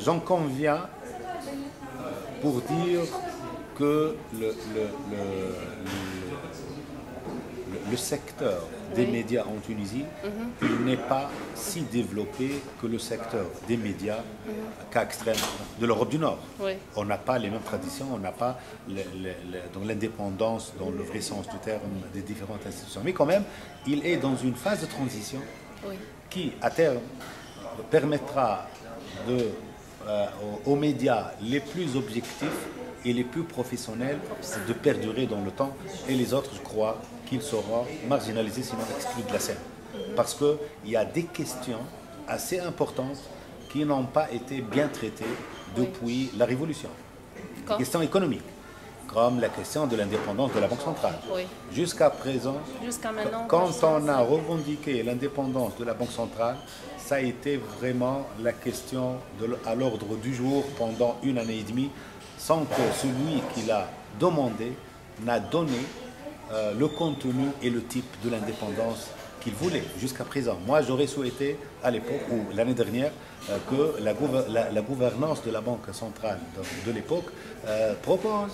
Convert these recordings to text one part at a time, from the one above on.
j'en conviens pour dire que le secteur des médias en Tunisie, il n'est pas si développé que le secteur des médias cas extrême de l'Europe du Nord. Oui. On n'a pas les mêmes traditions, on n'a pas l'indépendance dans le vrai sens du terme des différentes institutions. Mais quand même, il est dans une phase de transition qui, à terme, permettra aux médias les plus objectifs et les plus professionnels de perdurer dans le temps, et les autres, je crois, qu'ils seront marginalisés, sinon exclus de la scène. Parce qu'il y a des questions assez importantes qui n'ont pas été bien traitées depuis la Révolution. Des questions économiques, comme la question de l'indépendance de la Banque centrale. Jusqu'à présent, quand on a revendiqué l'indépendance de la Banque centrale, ça a été vraiment la question à l'ordre du jour pendant 1 année et demie, sans que celui qui l'a demandé n'a donné le contenu et le type de l'indépendance qu'il voulait jusqu'à présent. Moi, j'aurais souhaité à l'époque, ou l'année dernière, que la gouvernance de la Banque centrale de l'époque propose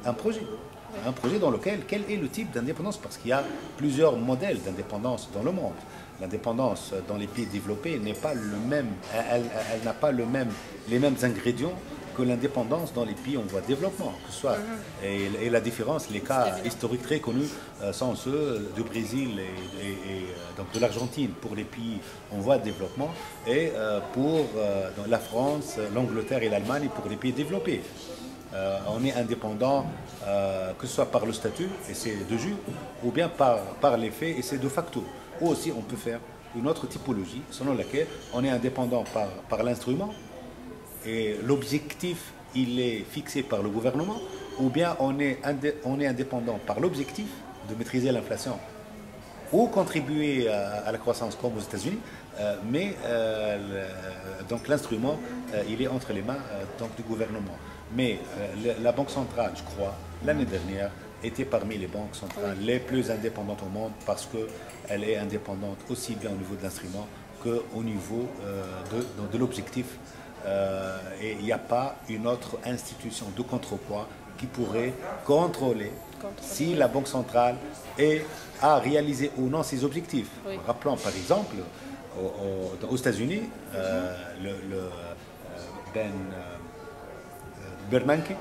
un projet dans lequel, quel est le type d'indépendance, parce qu'il y a plusieurs modèles d'indépendance dans le monde. L'indépendance dans les pays développés n'est pas le même, elle n'a pas les mêmes ingrédients que l'indépendance dans les pays en voie de développement, que ce soit. Et la différence, les cas historiques très connus sont ceux du Brésil et donc de l'Argentine pour les pays en voie de développement, et pour la France, l'Angleterre et l'Allemagne pour les pays développés. On est indépendant, que ce soit par le statut, et c'est de jure, ou bien par les faits, et c'est de facto. Ou aussi, on peut faire une autre typologie, selon laquelle on est indépendant par l'instrument, et l'objectif, il est fixé par le gouvernement, ou bien on est indépendant par l'objectif de maîtriser l'inflation, ou contribuer à la croissance comme aux États-Unis, mais donc l'instrument, il est entre les mains donc, du gouvernement. Mais la Banque centrale, je crois, l'année dernière, était parmi les banques centrales les plus indépendantes au monde, parce qu'elle est indépendante aussi bien au niveau de l'instrument qu'au niveau de l'objectif. Et il n'y a pas une autre institution de contrepoids qui pourrait contrôler si la Banque centrale a réalisé ou non ses objectifs. Rappelons par exemple, aux États-Unis, Bernanke,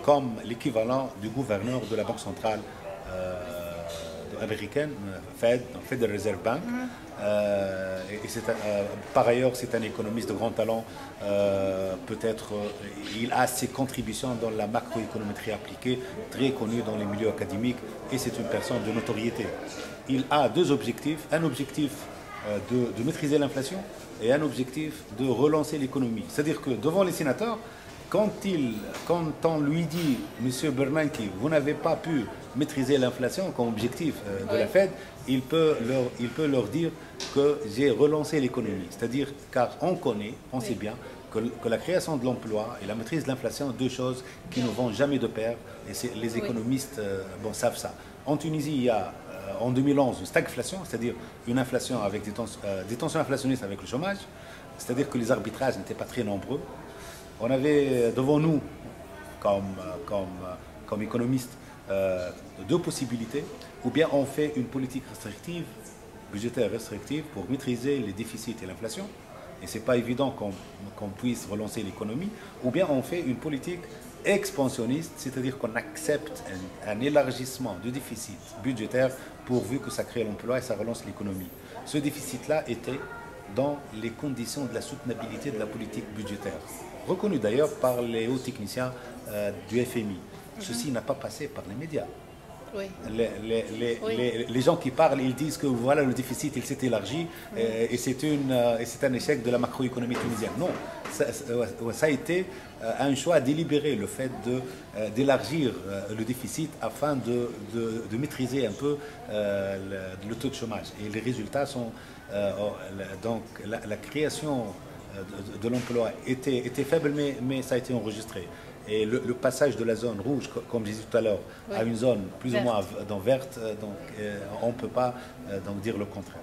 comme l'équivalent du gouverneur de la Banque centrale américaine, Federal Reserve Bank. Par ailleurs, c'est un économiste de grand talent. Peut-être il a ses contributions dans la macroéconométrie appliquée, très connu dans les milieux académiques, et c'est une personne de notoriété. Il a deux objectifs, un objectif de maîtriser l'inflation et un objectif de relancer l'économie. C'est-à-dire que devant les sénateurs, quand on lui dit, Monsieur Bernanke, vous n'avez pas pu maîtriser l'inflation comme objectif de la Fed, il peut leur dire que j'ai relancé l'économie. C'est-à-dire, car on sait bien que la création de l'emploi et la maîtrise de l'inflation sont deux choses qui ne vont jamais de pair, et les économistes savent ça. En Tunisie, il y a en 2011 une stagflation, c'est-à-dire une inflation avec des tensions inflationnistes avec le chômage, c'est-à-dire que les arbitrages n'étaient pas très nombreux. On avait devant nous, comme économistes, deux possibilités. Ou bien on fait une politique restrictive, budgétaire restrictive, pour maîtriser les déficits et l'inflation, et ce n'est pas évident qu'on puisse relancer l'économie. Ou bien on fait une politique expansionniste, c'est-à-dire qu'on accepte un élargissement du déficit budgétaire pourvu que ça crée l'emploi et ça relance l'économie. Ce déficit-là était dans les conditions de la soutenabilité de la politique budgétaire, reconnu d'ailleurs par les hauts techniciens du FMI. Ceci n'a pas passé par les médias. Les gens qui parlent, ils disent que voilà, le déficit il s'est élargi et c'est un échec de la macroéconomie tunisienne. Non, ça a été un choix délibéré, le fait d'élargir le déficit afin de maîtriser un peu le taux de chômage. Et les résultats sont donc la création de l'emploi était faible, mais ça a été enregistré. Et le passage de la zone rouge, comme je disais tout à l'heure, à une zone plus ou moins verte, donc on ne peut pas donc dire le contraire.